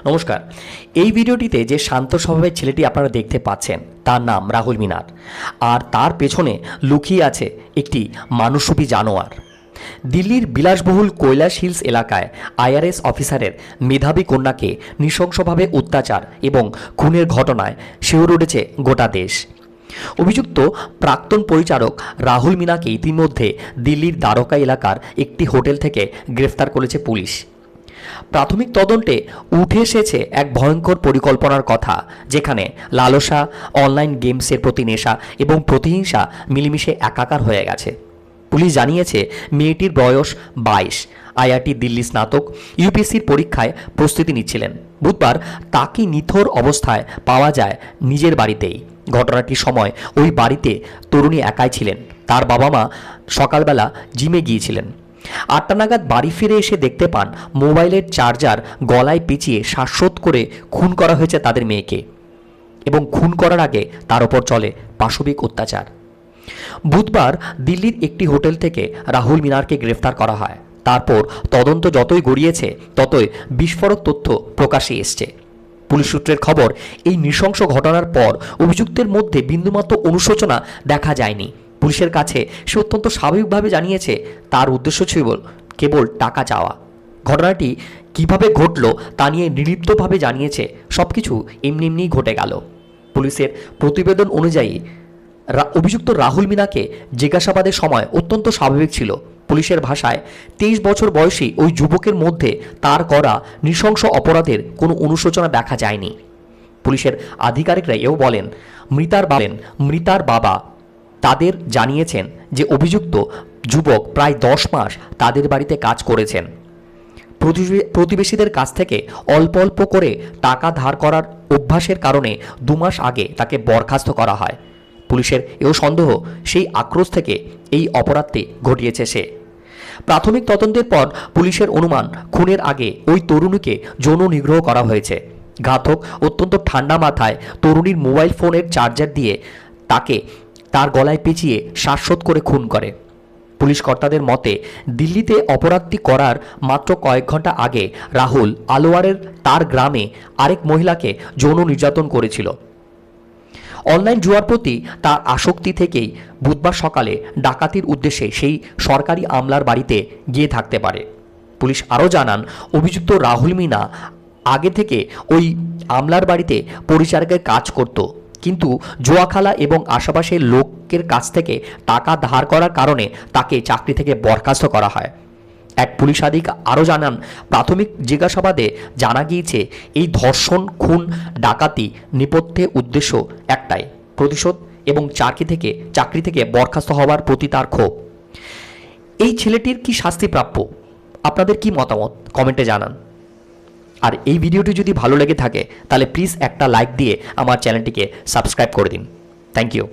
নমস্কার। এই ভিডিওটিতে যে শান্ত স্বভাবের ছেলেটি আপনারা দেখতে পাচ্ছেন তার নাম রাহুল মিনার, আর তার পেছনে লুকিয়ে আছে একটি মানুষরূপী জানোয়ার। দিল্লির বিলাসবহুল কৈলাস হিলস এলাকায় আইআরএস অফিসারের মেধাবী কন্যাকে নৃশংসভাবে অত্যাচার এবং খুনের ঘটনায় শিহরে উঠেছে গোটা দেশ। অভিযুক্ত প্রাক্তন পরিচারক রাহুল মিনাকে ইতিমধ্যে দিল্লির দ্বারকা এলাকার একটি হোটেল থেকে গ্রেফতার করেছে পুলিশ। প্রাথমিক তদন্তে উঠে এসেছে এক ভয়ঙ্কর পরিকল্পনার কথা, যেখানে লালসা, অনলাইন গেমসের প্রতি নেশা এবং প্রতিহিংসা মিলেমিশে একাকার হয়ে গেছে। পুলিশ জানিয়েছে মেয়েটির বয়স 22, আইআইটি দিল্লি স্নাতক, ইউপিএসসির পরীক্ষায় প্রস্তুতি নিচ্ছিলেন। বুধবার তাকে নিথর অবস্থায় পাওয়া যায় নিজের বাড়িতেই। ঘটনাটির সময় ওই বাড়িতে তরুণী একাই ছিলেন। তার বাবা মা সকালবেলা জিমে গিয়েছিলেন। 8টা নাগাদ বাড়ি ফিরে এসে দেখতে পান মোবাইলের চার্জার গলায় পেঁচিয়ে শ্বাসরোধ করে খুন করা হয়েছে তাদের মেয়েকে, এবং খুন করার আগে তার ওপর চলে পাশবিক অত্যাচার। বুধবার দিল্লির একটি হোটেল থেকে রাহুল মিনারকে গ্রেফতার করা হয়। তারপর তদন্ত যতই গড়িয়েছে ততই বিস্ফোরক তথ্য প্রকাশে এসছে। পুলিশ সূত্রের খবর, এই নৃশংস ঘটনার পর অভিযুক্তের মধ্যে বিন্দুমাত্র অনুশোচনা দেখা যায়নি। পুলিশের কাছে সে অত্যন্ত স্বাভাবিকভাবে জানিয়েছে তার উদ্দেশ্য ছিল কেবল টাকা চাওয়া। ঘটনাটি কিভাবে ঘটল তা নিয়ে নির্লিপ্তভাবে জানিয়েছে সবকিছু এমনিই ঘটে গেল। পুলিশের প্রতিবেদন অনুযায়ী অভিযুক্ত রাহুল মিনাকে জিজ্ঞাসাবাদের সময় অত্যন্ত স্বাভাবিক ছিল। পুলিশের ভাষায় 23 বছর বয়সী ওই যুবকের মধ্যে তার করা নৃশংস অপরাধের কোনো অনুশোচনা দেখা যায়নি। পুলিশের আধিকারিকরা এও বলেন, মৃতার বাবা তাদের জানিয়েছেন যে অভিযুক্ত যুবক প্রায় 10 মাস তাদের বাড়িতে কাজ করেছেন। প্রতিবেশীদের কাছ থেকে অল্প অল্প করে টাকা ধার করার অভ্যাসের কারণে 2 মাস আগে তাকে বরখাস্ত করা হয়। পুলিশের এও সন্দেহ সেই আক্রোশ থেকে এই অপরাধটি ঘটিয়েছে সে। প্রাথমিক তদন্তের পর পুলিশের অনুমান, খুনের আগে ওই তরুণীকে যৌন নিগ্রহ করা হয়েছে। ঘাতক অত্যন্ত ঠান্ডা মাথায় তরুণীর মোবাইল ফোনের চার্জার দিয়ে তাকে তার গলায় পেঁচিয়ে শ্বাসরোধ করে খুন করে। পুলিশ কর্তাদের মতে, দিল্লিতে অপরাধটি করার মাত্র কয়েক ঘন্টা আগে রাহুল আলোয়ারের তার গ্রামে আরেক মহিলাকে যৌন নির্যাতন করেছিল। অনলাইন জুয়ার প্রতি তার আসক্তি থেকেই বুধবার সকালে ডাকাতির উদ্দেশ্যে সেই সরকারি আমলার বাড়িতে গিয়ে থাকতে পারে। পুলিশ আরও জানান, অভিযুক্ত রাহুল মিনা আগে থেকে ওই আমলার বাড়িতে পরিচারকের কাজ করত, কিন্তু জুয়াখালা এবং আশেপাশের লোকের কাছ থেকে টাকা ধার করার কারণে তাকে চাকরি থেকে বরখাস্ত করা হয়। এক পুলিশ আধিকারিক আরও জানান, প্রাথমিক জিজ্ঞাসাবাদে জানা গিয়েছে এই ধর্ষণ, খুন, ডাকাতি নেপথ্যে উদ্দেশ্য একটাই, প্রতিশোধ এবং চাকরি থেকে বরখাস্ত হওয়ার প্রতি তার ক্ষোভ। এই ছেলেটির কি শাস্তি প্রাপ্য? আপনাদের কি মতামত কমেন্টে জানান। আর এই ভিডিওটি যদি ভালো লেগে থাকে তাহলে প্লিজ একটা লাইক দিয়ে আমার চ্যানেলটিকে সাবস্ক্রাইব করে দিন। Thank you.